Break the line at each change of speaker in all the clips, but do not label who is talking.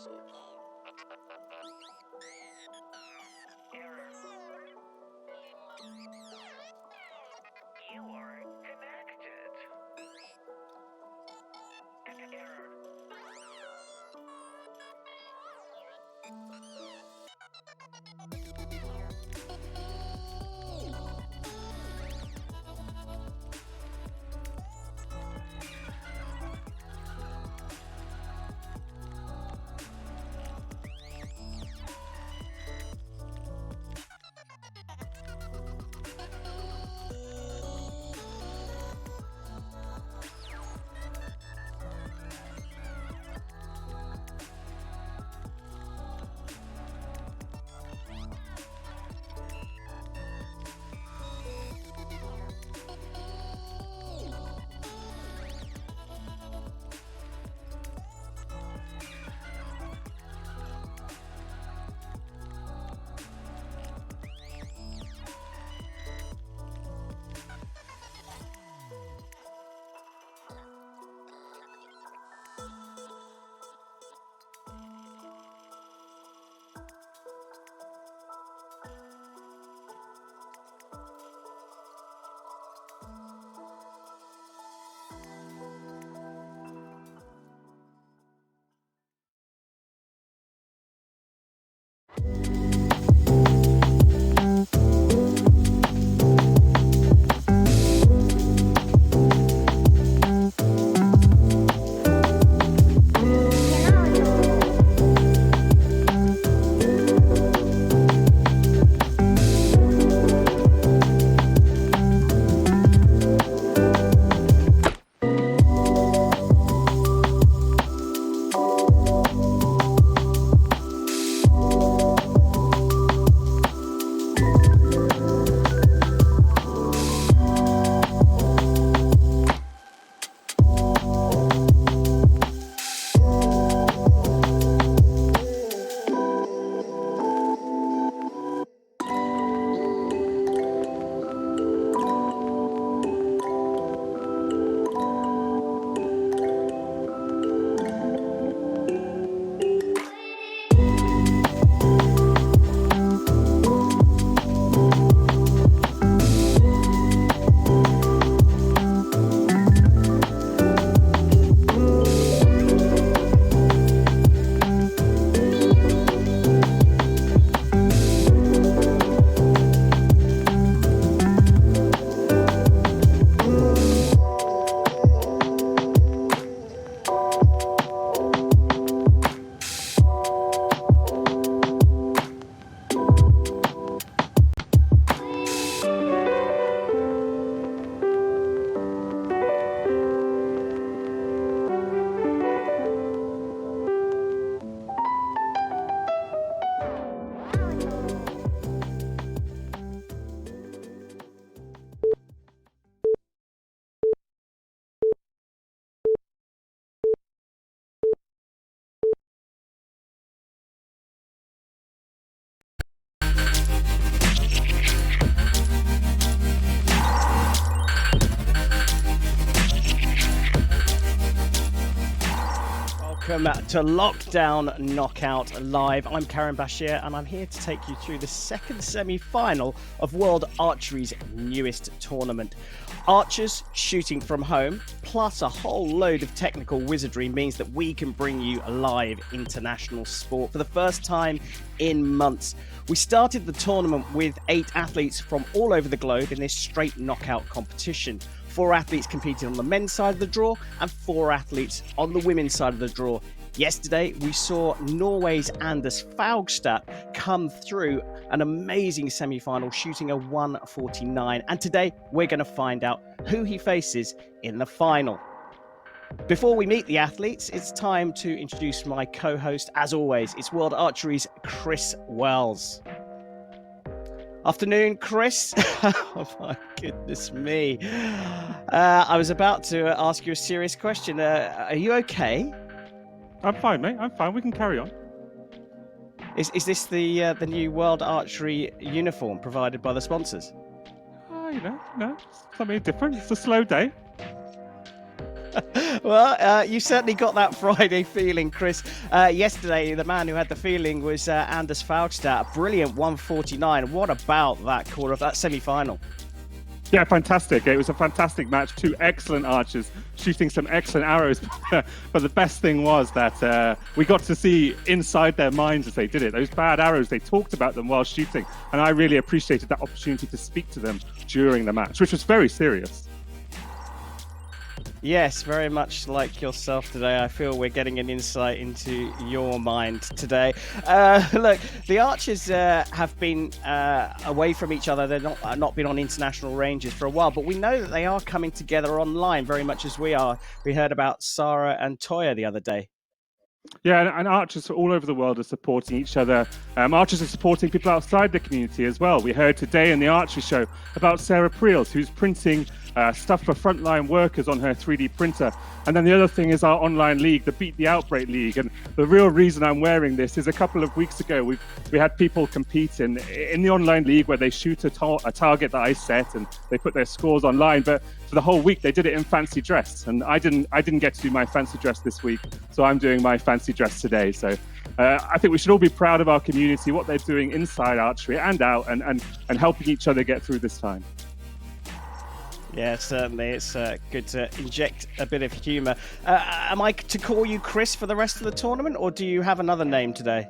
You are connected.
Welcome to Lockdown Knockout Live. I'm Karen Bashir and I'm here to take you through the second semi-final of World Archery's newest tournament. Archers shooting from home, plus a whole load of technical wizardry means that we can bring you live international sport for the first time in months. We started the tournament with 8 athletes from all over the globe in this straight knockout competition. 4 athletes competed on the men's side of the draw and 4 athletes on the women's side of the draw. Yesterday, we saw Norway's Anders Faugstad come through an amazing semi-final, shooting a 149. And today, we're going to find out who he faces in the final. Before we meet the athletes, it's time to introduce my co-host. As always, it's World Archery's Chris Wells. Afternoon, Chris. Oh my goodness me. I was about to ask you a serious question. Are you okay?
I'm fine, mate. I'm fine. We can carry on.
Is this the new World Archery uniform provided by the sponsors?
You know, something different. It's a slow day.
Well, you certainly got that Friday feeling, Chris. Yesterday, the man who had the feeling was Anders Faulkstad. Brilliant 149. What about that semi-final?
Yeah, fantastic. It was a fantastic match. Two excellent archers shooting some excellent arrows. But the best thing was that we got to see inside their minds as they did it. Those bad arrows, they talked about them while shooting. And I really appreciated that opportunity to speak to them during the match, which was very serious.
Yes, very much like yourself today. I feel we're getting an insight into your mind today. Look, the archers have been away from each other. They've not been on international ranges for a while, but we know that they are coming together online very much as we are. We heard about Sara and Toya the other day.
Yeah, and archers all over the world are supporting each other. Archers are supporting people outside the community as well. We heard today in the archery show about Sara Pearce, who's printing stuff for frontline workers on her 3D printer. And then the other thing is our online league, the Beat the Outbreak League. And the real reason I'm wearing this is a couple of weeks ago, we had people compete in the online league where they shoot a target that I set and they put their scores online. But for the whole week, they did it in fancy dress. And I didn't get to do my fancy dress this week. So I'm doing my fancy dress today. So I think we should all be proud of our community, what they're doing inside archery and out and helping each other get through this time.
Yeah, certainly. It's good to inject a bit of humour. Am I to call you Chris for the rest of the tournament, or do you have another name today?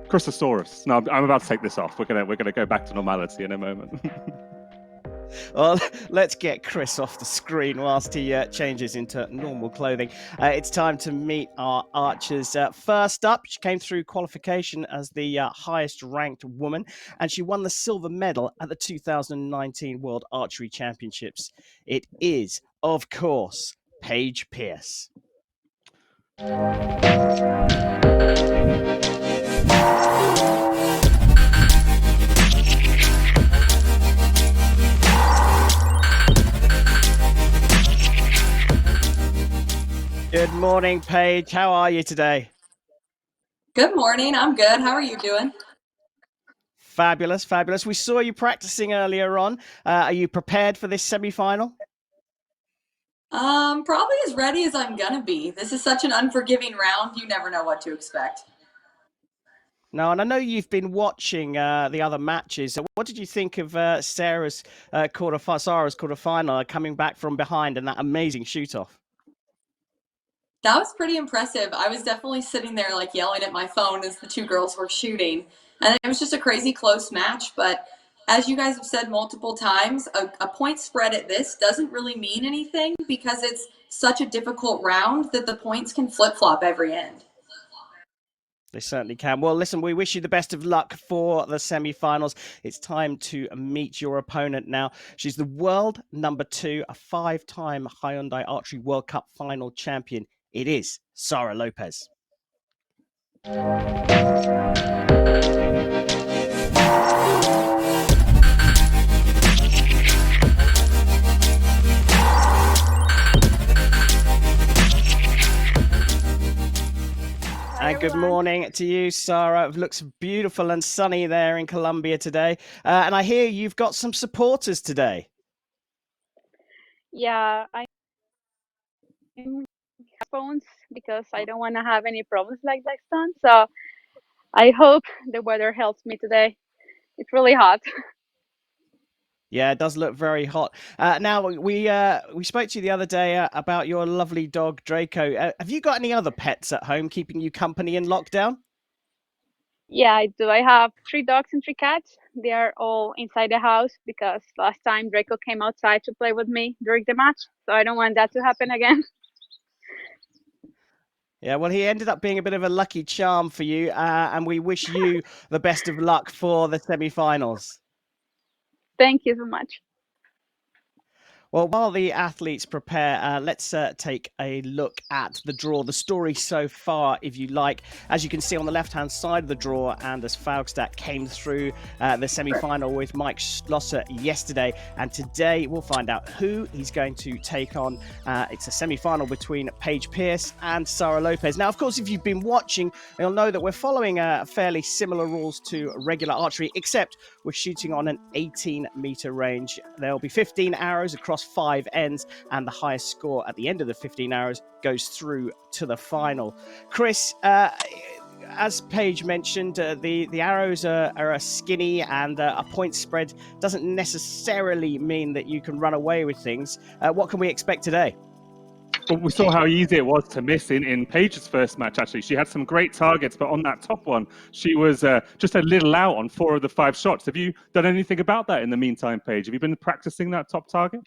Chrysosaurus. No, I'm about to take this off. We're gonna go back to normality in a moment.
Well, let's get Chris off the screen whilst he changes into normal clothing. It's time to meet our archers. First up, she came through qualification as the highest ranked woman, and she won the silver medal at the 2019 World Archery Championships. It is, of course, Paige Pearce. Good morning, Paige. How are you today?
Good morning. I'm good. How are you doing?
Fabulous, fabulous. We saw you practicing earlier on. Are you prepared for this semi-final?
Probably as ready as I'm gonna be. This is such an unforgiving round. You never know what to expect.
No, and I know you've been watching the other matches. What did you think of Sara's quarterfinal coming back from behind and that amazing shoot-off?
That was pretty impressive. I was definitely sitting there like yelling at my phone as the two girls were shooting. And it was just a crazy close match. But as you guys have said multiple times, a point spread at this doesn't really mean anything because it's such a difficult round that the points can flip-flop every end.
They certainly can. Well, listen, we wish you the best of luck for the semi-finals. It's time to meet your opponent now. She's the world number 2, a 5-time Hyundai Archery World Cup final champion. It is Sara Lopez. And good morning to you, Sara. It looks beautiful and sunny there in Colombia today. And I hear you've got some supporters today.
Yeah, I'm headphones because I don't want to have any problems like that son. So I hope the weather helps me today. It's really hot.
Yeah, it does look very hot. Now, we spoke to you the other day about your lovely dog, Draco. Have you got any other pets at home keeping you company in lockdown?
Yeah, I do. I have 3 dogs and 3 cats. They are all inside the house because last time Draco came outside to play with me during the match. So I don't want that to happen again.
Yeah, well, he ended up being a bit of a lucky charm for you, and we wish you the best of luck for the semi-finals.
Thank you so much.
Well, while the athletes prepare, let's take a look at the draw, the story so far, if you like. As you can see on the left-hand side of the draw, Anders Faulkstad came through the semi-final with Mike Schlosser yesterday, and today we'll find out who he's going to take on. It's a semi-final between Paige Pearce and Sara Lopez. Now, of course, if you've been watching, you'll know that we're following fairly similar rules to regular archery, except we're shooting on an 18-meter range. There'll be 15 arrows across last 5 ends, and the highest score at the end of the 15 arrows goes through to the final. Chris, as Paige mentioned, the arrows are skinny, and a point spread doesn't necessarily mean that you can run away with things. What can we expect today?
Well, we saw how easy it was to miss in Paige's first match, actually. She had some great targets, but on that top one, she was just a little out on 4 of the 5 shots. Have you done anything about that in the meantime, Paige? Have you been practicing that top target?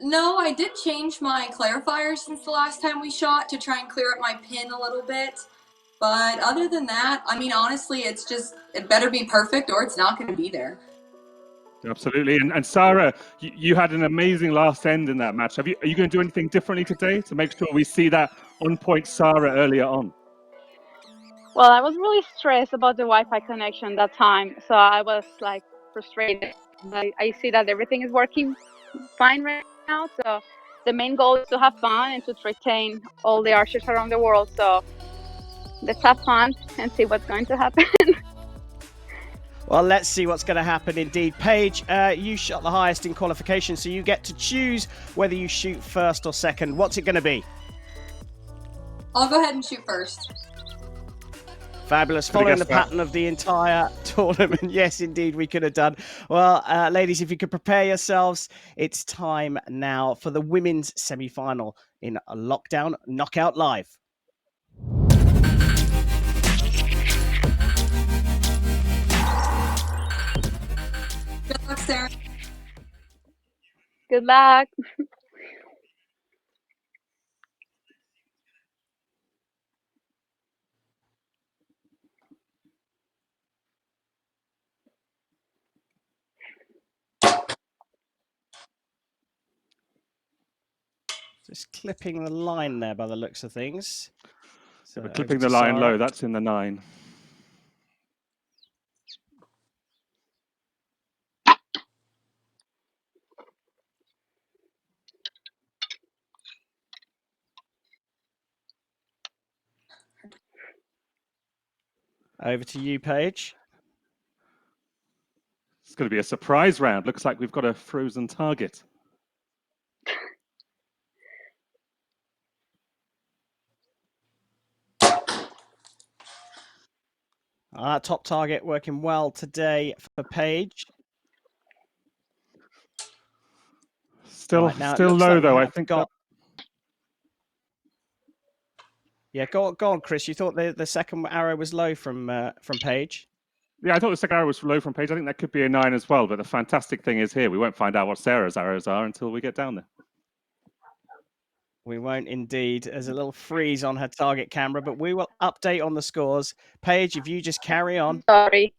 No, I did change my clarifier since the last time we shot to try and clear up my pin a little bit. But other than that, I mean, honestly, it's just, it better be perfect or it's not going to be there.
Absolutely. And Sara, you had an amazing last end in that match. Are you going to do anything differently today to make sure we see that on-point Sara earlier on?
Well, I was really stressed about the Wi-Fi connection that time, so I was like frustrated. I see that everything is working fine right now, so the main goal is to have fun and to entertain all the archers around the world. So let's have fun and see what's going to happen.
Well, let's see what's going to happen indeed. Paige, you shot the highest in qualification, so you get to choose whether you shoot first or second. What's it going to be?
I'll go ahead and shoot first.
Fabulous. Following the pattern of the entire tournament. Yes, indeed, we could have done. Well, ladies, if you could prepare yourselves, it's time now for the women's semi-final in Lockdown Knockout Live.
Good luck, Sara.
Good luck.
Just clipping the line there by the looks of things.
So we're clipping the line low. That's in the 9.
Over to you, Paige.
It's going to be a surprise round. Looks like we've got a frozen target.
Top target working well today for Paige.
Still low, though. I think.
Yeah, go on, Chris. You thought the second arrow was low from Paige?
Yeah, I thought the second arrow was low from Paige. I think that could be a 9 as well. But the fantastic thing is here, we won't find out what Sara's arrows are until we get down there.
We won't indeed. There's a little freeze on her target camera, but we will update on the scores. Paige, if you just carry on.
Sorry.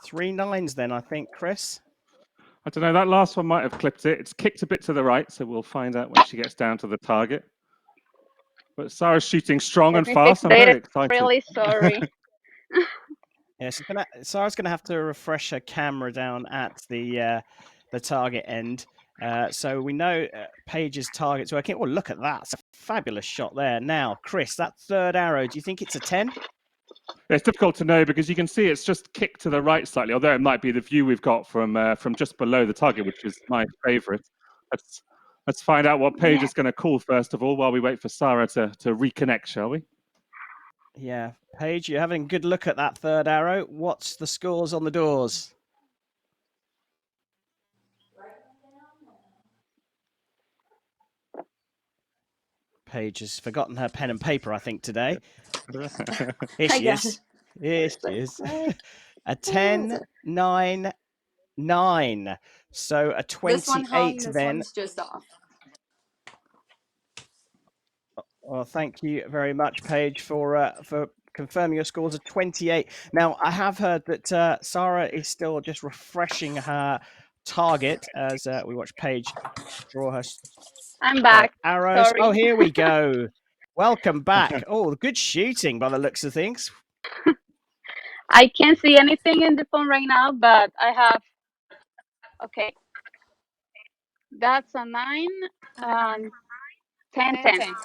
Three 9s then, I think, Chris.
I don't know. That last one might have clipped it. It's kicked a bit to the right, so we'll find out when she gets down to the target. But Sara's shooting strong and fast. I'm very excited.
Really sorry.
Yeah, Sara's gonna have to refresh her camera down at the target end. So we know Paige's target's working. Oh, look at that. It's a fabulous shot there. Now, Chris, that third arrow, do you think it's a 10?
It's difficult to know because you can see it's just kicked to the right slightly, although it might be the view we've got from just below the target, which is my favorite. Let's find out what Paige is going to call first of all while we wait for Sara to reconnect, shall we?
Yeah. Paige, you're having a good look at that third arrow. What's the scores on the doors? Paige has forgotten her pen and paper, I think, today. Here she is. Here she is. A 10, 9, 9. So a 28
this one hung,
then.
This one's just off.
Well, thank you very much, Paige, for confirming your scores of 28. Now, I have heard that Sara is still just refreshing her target as we watch Paige draw her
I'm back.
arrows.
Sorry.
Oh, here we go. Welcome back. Oh, good shooting by the looks of things.
I can't see anything in the phone right now, but I have. Okay. That's a 9, 10, 10.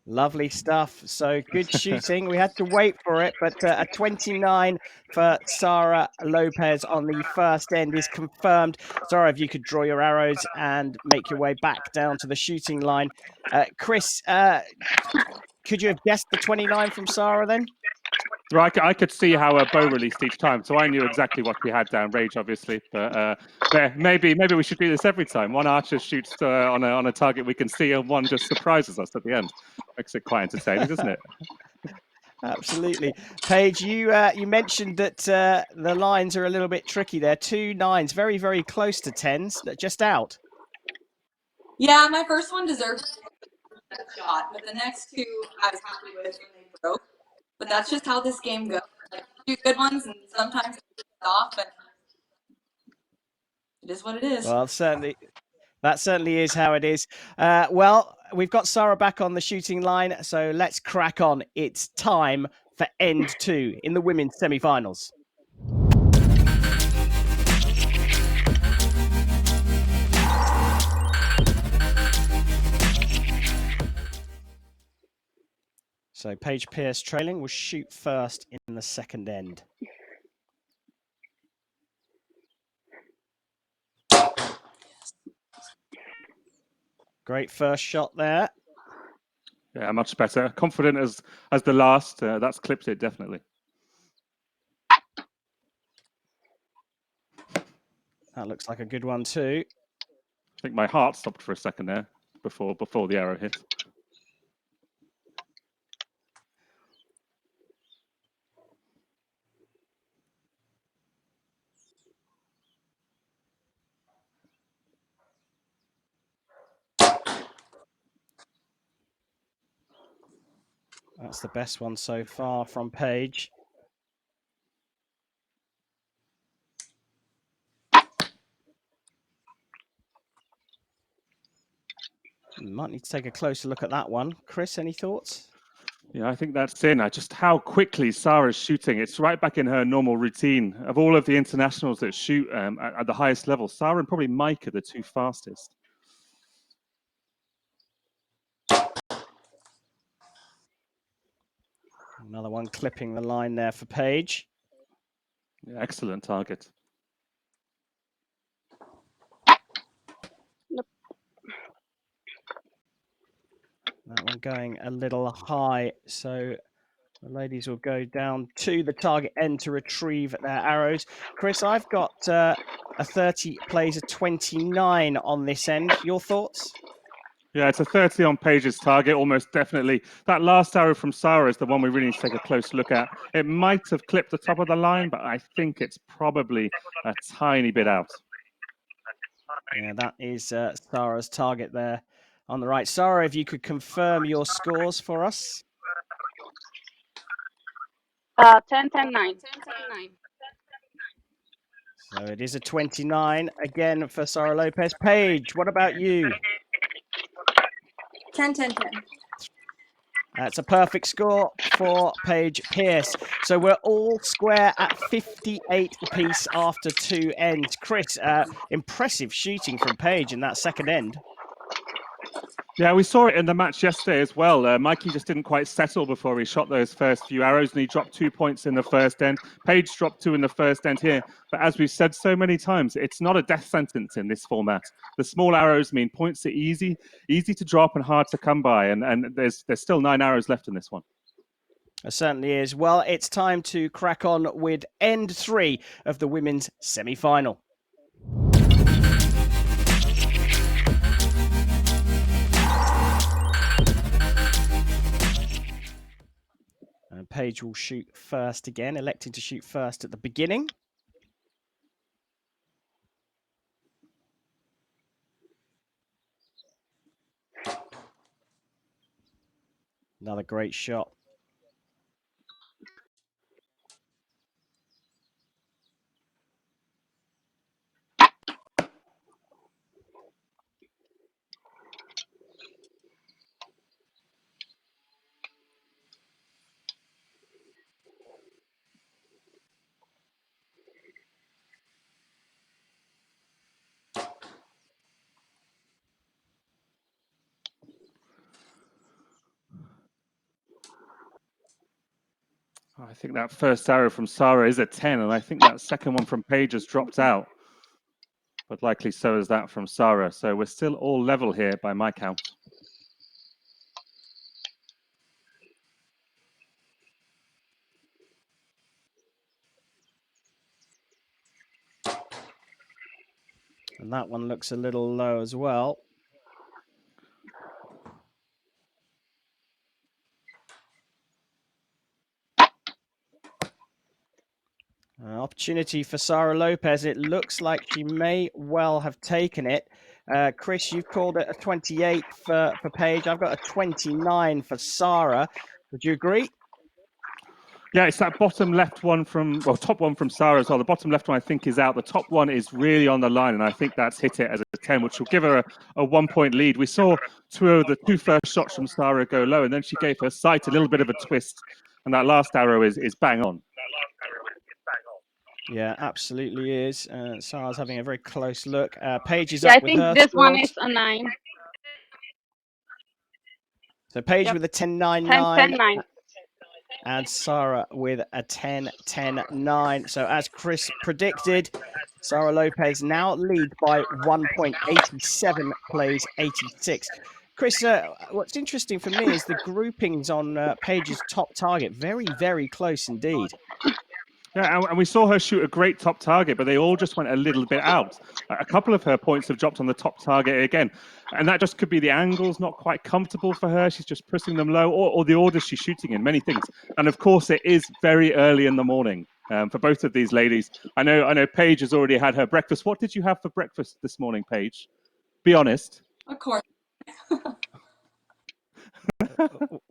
Lovely stuff. So good shooting. We had to wait for it, but a 29 for Sara Lopez on the first end is confirmed. Sara, if you could draw your arrows and make your way back down to the shooting line. Chris, could you have guessed the 29 from Sara then?
Well, I could see how a bow released each time, so I knew exactly what we had down range, obviously. But maybe we should do this every time. One archer shoots on a target we can see, and one just surprises us at the end. Makes it quite entertaining, doesn't it?
Absolutely. Paige, you mentioned that the lines are a little bit tricky there. 2 9s, very, very close to 10s, just out.
Yeah, my first one deserved a shot, but the next two I was happy with when they broke. But that's just how this game goes. Like, you do good ones, and sometimes they get off, and it is what it is.
Well, that certainly is how it is. Well, we've got Sara back on the shooting line, so let's crack on. It's time for end 2 in the women's semi-finals. So Paige Pearce trailing will shoot first in the second end. Great first shot there.
Yeah, much better. Confident as the last. That's clipped it, definitely.
That looks like a good one too.
I think my heart stopped for a second there before the arrow hit.
That's the best one so far from Paige. Might need to take a closer look at that one. Chris, any thoughts?
Yeah, I think that's in. Just how quickly Sara's shooting. It's right back in her normal routine. Of all of the internationals that shoot at the highest level, Sara and probably Mike are the two fastest.
Another one clipping the line there for Paige.
Yeah, excellent target.
That one going a little high, so the ladies will go down to the target end to retrieve their arrows. Chris, I've got a 30 plays a 29 on this end. Your thoughts?
Yeah, it's a 30 on Paige's target, almost definitely. That last arrow from Sara is the one we really need to take a close look at. It might have clipped the top of the line, but I think it's probably a tiny bit out.
Yeah, that is Sara's target there on the right. Sara, if you could confirm your scores for us.
10, 10, 9.
So it is a 29 again for Sara Lopez. Paige, what about you?
10, 10, 10.
That's a perfect score for Paige Pearce. So we're all square at 58 apiece after 2 ends. Chris, impressive shooting from Paige in that second end.
Yeah, we saw it in the match yesterday as well. Mikey just didn't quite settle before he shot those first few arrows, and he dropped 2 points in the first end. Paige dropped 2 in the first end here. But as we've said so many times, it's not a death sentence in this format. The small arrows mean points are easy to drop and hard to come by, and there's still 9 arrows left in this one.
It certainly is. Well, it's time to crack on with end 3 of the women's semi-final. And Paige will shoot first again, electing to shoot first at the beginning. Another great shot.
I think that first arrow from Sara is a 10, and I think that second one from Paige has dropped out. But likely so is that from Sara. So we're still all level here by my count.
And that one looks a little low as well. Opportunity for Sara Lopez. It looks like she may well have taken it. Chris, you've called it a 28 for Paige. I've got a 29 for Sara. Would you agree?
Yeah, it's that bottom left one from, well, top one from Sara as well. The bottom left one, I think, is out. The top one is really on the line, and I think that's hit it as a 10, which will give her a 1-point lead. We saw the two first shots from Sara go low, and then she gave her sight a little bit of a twist, and that last arrow is bang on.
Yeah, absolutely is. Sara's having a very close look. Paige is up with her.
I think this
scores.
one is a 9.
So Paige with a 10-9-9.
10-9.
And Sara with a 10-10-9. So as Chris predicted, Sara Lopez now leads by 1 point. 87 plays 86. Chris, what's interesting for me is the groupings on Paige's top target. Very, very close indeed.
Yeah, and we saw her shoot a great top target, but they all just went a little bit out. A couple of her points have dropped on the top target again. And that just could be the angles not quite comfortable for her. She's just pressing them low, or the orders she's shooting in, many things. And of course, it is very early in the morning for both of these ladies. I know Paige has already had her breakfast. What did you have for breakfast this morning, Paige? Be honest.
Of course.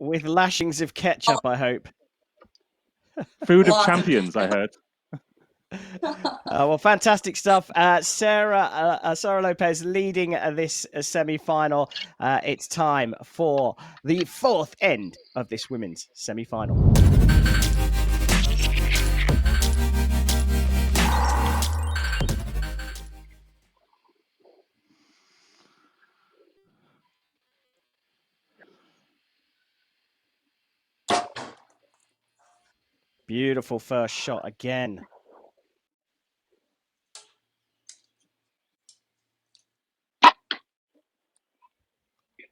With lashings of ketchup, I hope.
Food of champions, I heard.
Well, fantastic stuff. Sara Lopez leading this semi-final. It's time for the fourth end of this women's semi-final. Beautiful first shot again.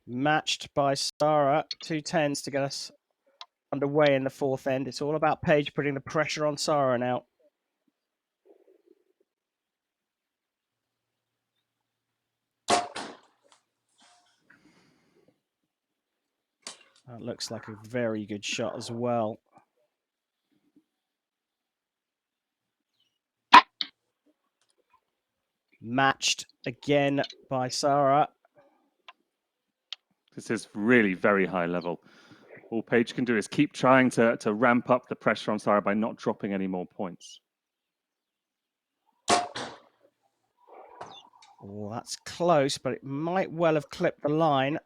Matched by Sara, 2 10s to get us underway in the fourth end. It's all about Paige putting the pressure on Sara now. That looks like a very good shot as well. Matched again by Sara.
This is really very high level. All Paige can do is keep trying to ramp up the pressure on Sara by not dropping any more points.
Oh, that's close, but it might well have clipped the line.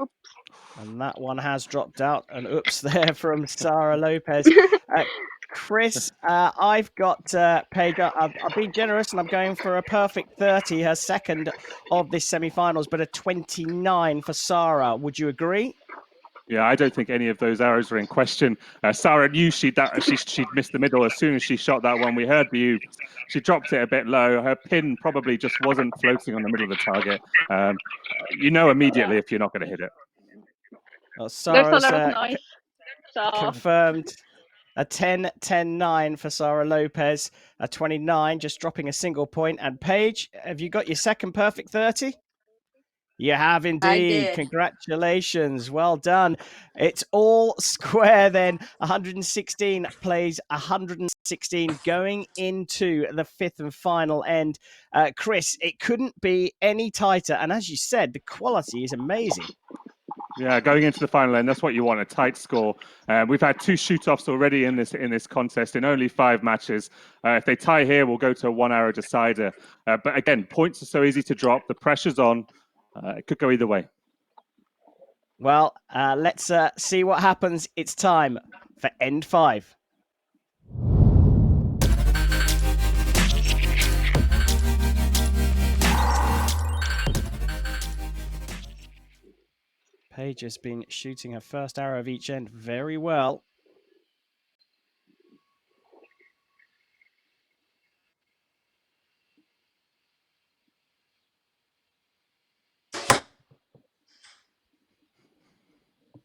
Oops.
And that one has dropped out. And oops there from Sara Lopez. Chris, I've got Paige. I've been generous and I'm going for a perfect 30, her second of this semi-finals, but a 29 for Sara. Would you agree?
Yeah, I don't think any of those arrows are in question. Sara knew she'd missed the middle as soon as she shot that one. We heard the oops. She dropped it a bit low. Her pin probably just wasn't floating on the middle of the target. You know immediately if you're not going to hit it.
Well,
There's a lot of noise. So
Confirmed. A 10-10-9 for Sara Lopez. A 29, just dropping a single point. And Paige, have you got your second perfect 30? You have indeed.
I did.
Congratulations. Well done. It's all square then. 116 plays 116 going into the fifth and final end. Chris, it couldn't be any tighter. And as you said, the quality is amazing.
Yeah, going into the final end, that's what you want, a tight score. We've had 2 shoot-offs already in this contest in only 5 matches. If they tie here, we'll go to a 1-arrow decider. But again, points are so easy to drop. The pressure's on. It could go either way.
Well, let's see what happens. It's time for end 5. Paige has been shooting her first arrow of each end very well.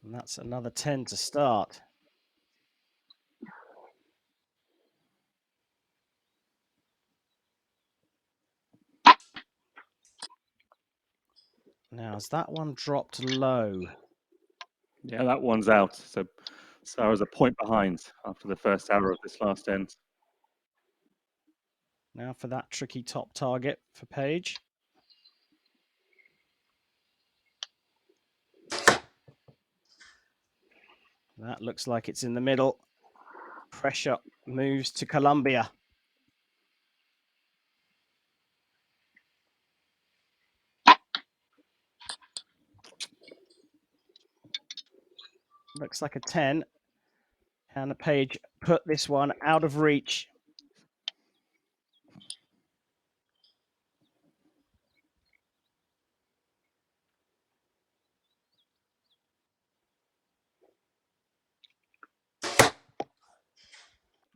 And that's another 10 to start. Now, has that one dropped low?
Yeah, that one's out. So Sara's a point behind after the first arrow of this last end.
Now for that tricky top target for Paige. That looks like it's in the middle. Pressure moves to Colombia. Looks like a 10. Can Paige put this one out of reach?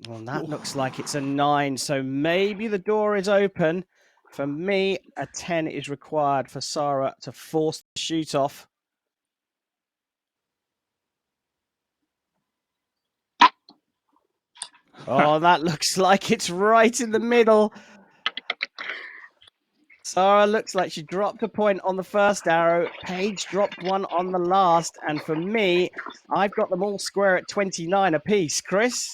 Well, that looks like it's a 9, so maybe the door is open. For me, a 10 is required for Sara to force the shoot off. Oh, that looks like it's right in the middle. Sara looks like she dropped a point on the first arrow. Paige dropped one on the last. And for me, I've got them all square at 29 apiece. Chris?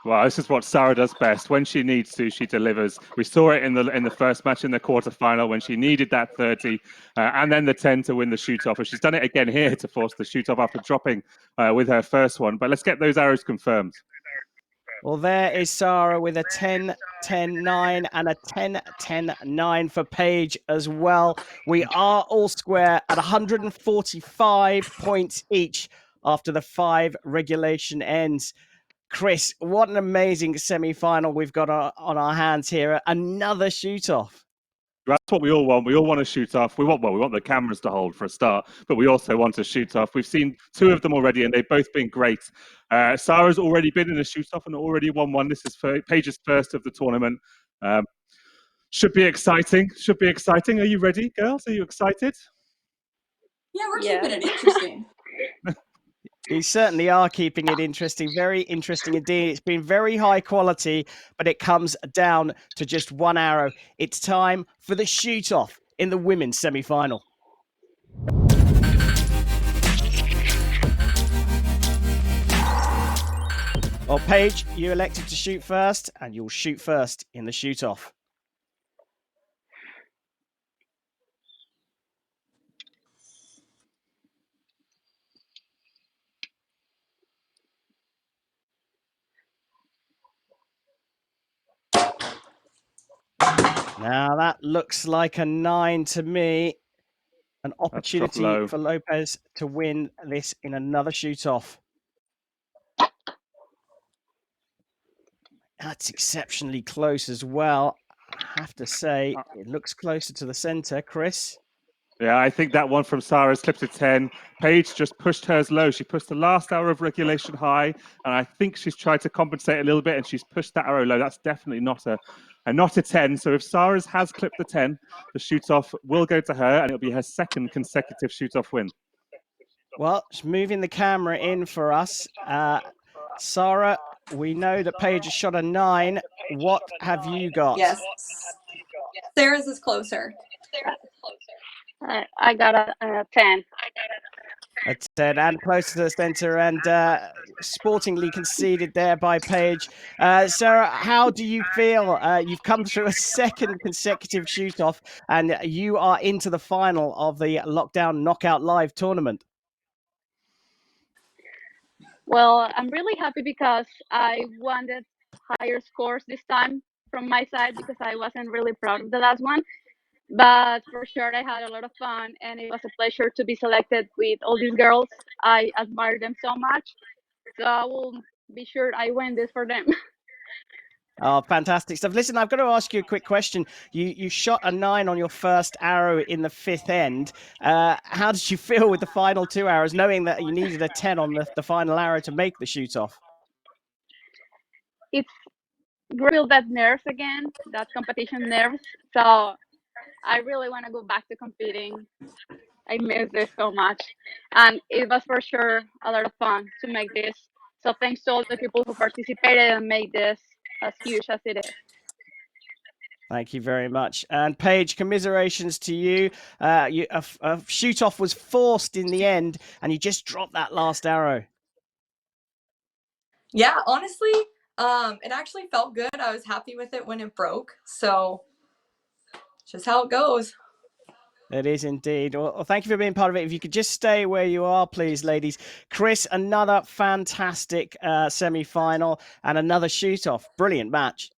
Well, this is what Sara does best. When she needs to, she delivers. We saw it in the first match in the quarterfinal when she needed that 30 and then the 10 to win the shoot-off. And she's done it again here to force the shoot-off after dropping with her first one. But let's get those arrows confirmed.
Well, there is Sara with a 10, 10, 9 and a 10, 10, 9 for Paige as well. We are all square at 145 points each after the 5 regulation ends. Chris, what an amazing semi-final we've got on our hands here. Another shoot-off.
That's what we all want. We all want to shoot off. We want the cameras to hold for a start, but we also want to shoot off. We've seen 2 of them already, and they've both been great. Sara's already been in a shoot off and already won one. This is Paige's first of the tournament. Should be exciting. Should be exciting. Are you ready, girls? Are you excited?
Yeah, we're keeping it interesting.
We certainly are keeping it interesting. Very interesting indeed. It's been very high quality, but it comes down to just one arrow. It's time for the shoot-off in the women's semi-final. Well, Paige, you elected to shoot first, and you'll shoot first in the shoot-off. Now that looks like a 9 to me. An opportunity for Lopez to win this in another shoot-off. That's exceptionally close as well. I have to say, it looks closer to the center, Chris.
Yeah, I think that one from Sara slipped to 10. Paige just pushed hers low. She pushed the last arrow of regulation high, and I think she's tried to compensate a little bit, and she's pushed that arrow low. That's definitely not a 10. So if Sara's has clipped the 10, the shoot-off will go to her, and it'll be her second consecutive shoot-off win.
Well, she's moving the camera in for us. Sara, we know that Paige has shot a 9. What have you got?
Yes. Sara's is closer.
I got a 10.
A 10 and closer to the center and sportingly conceded there by Paige. Sara, how do you feel? You've come through a second consecutive shoot-off and you are into the final of the Lockdown Knockout Live tournament.
Well, I'm really happy because I wanted higher scores this time from my side because I wasn't really proud of the last one. But for sure, I had a lot of fun, and it was a pleasure to be selected with all these girls. I admire them so much, so I will be sure I win this for them.
Oh, fantastic stuff. Listen, I've got to ask you a quick question. You shot a 9 on your first arrow in the 5th end. How did you feel with the final 2 arrows, knowing that you needed a 10 on the final arrow to make the shoot off?
It's real that nerves again, that competition nerves. So I really want to go back to competing. I miss this so much. And it was for sure a lot of fun to make this. So thanks to all the people who participated and made this as huge as it is.
Thank you very much. And Paige, commiserations to you. A shoot off was forced in the end, and you just dropped that last arrow.
Yeah, honestly, it actually felt good. I was happy with it when it broke. So just how it goes.
It is indeed. Well, thank you for being part of it. If you could just stay where you are, please, ladies. Chris, another fantastic semi-final and another shoot-off. Brilliant match.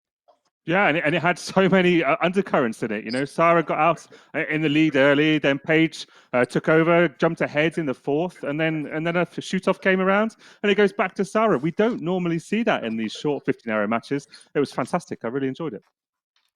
Yeah, and it had so many undercurrents in it. You know, Sara got out in the lead early, then Paige took over, jumped ahead in the 4th, and then a shoot-off came around, and it goes back to Sara. We don't normally see that in these short 15-arrow matches. It was fantastic. I really enjoyed it.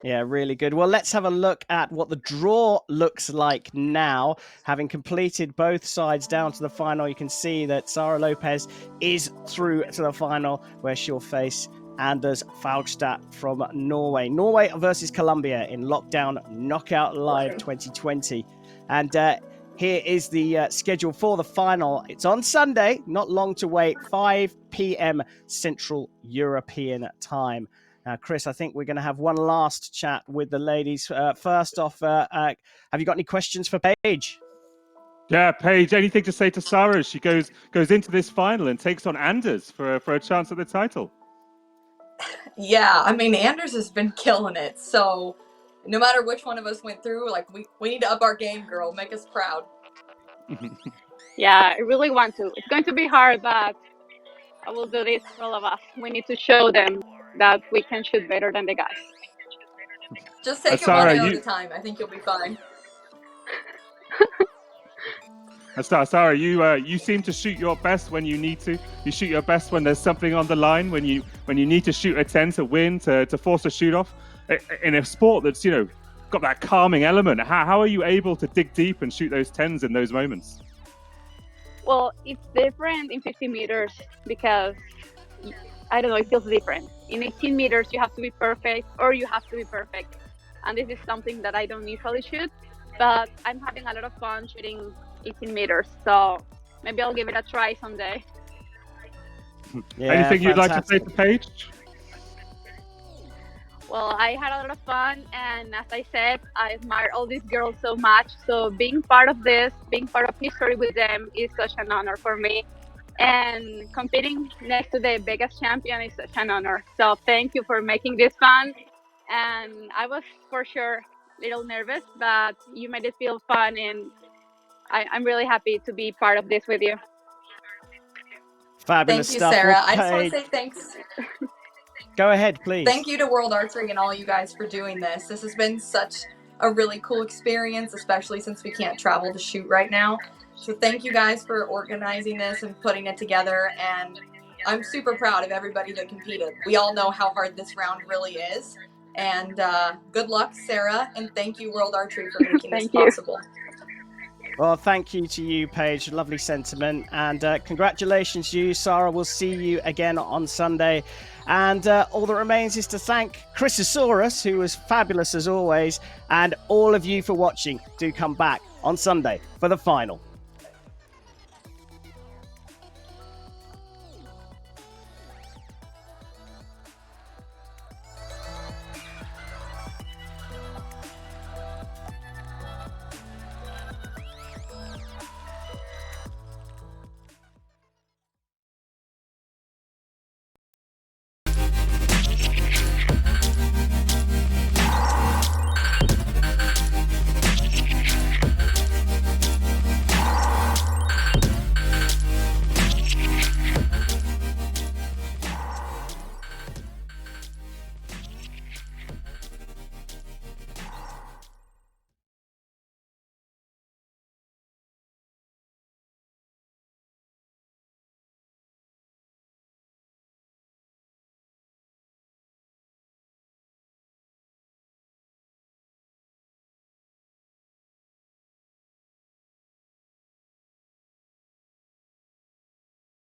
Yeah, really good. Well, let's have a look at what the draw looks like now. Having completed both sides down to the final, you can see that Sara Lopez is through to the final, where she'll face Anders Faugstad from Norway. Norway versus Colombia in Lockdown Knockout Live 2020. And here is the schedule for the final. It's on Sunday, not long to wait, 5 p.m. Central European time. Now, Chris, I think we're going to have one last chat with the ladies. First off, have you got any questions for Paige?
Yeah, Paige, anything to say to Sara as she goes into this final and takes on Anders for a chance at the title?
Yeah, I mean, Anders has been killing it. So no matter which one of us went through, like we need to up our game, girl. Make us proud.
Yeah, I really want to. It's going to be hard, but I will do this for all of us. We need to show them that we can shoot better than the guys.
Just take it
Sara,
one arrow at a time. I think you'll be fine.
Sara, you seem to shoot your best when you need to. You shoot your best when there's something on the line, when you need to shoot a 10 to win, to force a shoot off. In a sport that's, you know, got that calming element, how are you able to dig deep and shoot those 10s in those moments?
Well, it's different in 50 meters because, I don't know, it feels different. In 18 meters, you have to be perfect, or you have to be perfect. And this is something that I don't usually shoot, but I'm having a lot of fun shooting 18 meters. So maybe I'll give it a try someday.
Yeah,
anything you'd like to say
fantastic.
to Paige?
Well, I had a lot of fun, and as I said, I admire all these girls so much. So being part of this, being part of history with them is such an honor for me. And competing next to the biggest champion is such an honor. So thank you for making this fun. And I was for sure a little nervous, but you made it feel fun, and I'm really happy to be part of this with you.
Fabulous
Thank you,
stuff.
Sara.
Well,
I just want
Paige,
to say thanks.
go ahead, please.
Thank you to World Archery and all you guys for doing this. This has been such a really cool experience, especially since we can't travel to shoot right now. So thank you guys for organizing this and putting it together. And I'm super proud of everybody that competed. We all know how hard this round really is. And good luck, Sara. And thank you, World Archery, for making this
Thank you.
possible.
Well, thank you to you, Paige. Lovely sentiment. And congratulations to you, Sara. We'll see you again on Sunday. And all that remains is to thank Chrysosaurus, who was fabulous as always, and all of you for watching. Do come back on Sunday for the final.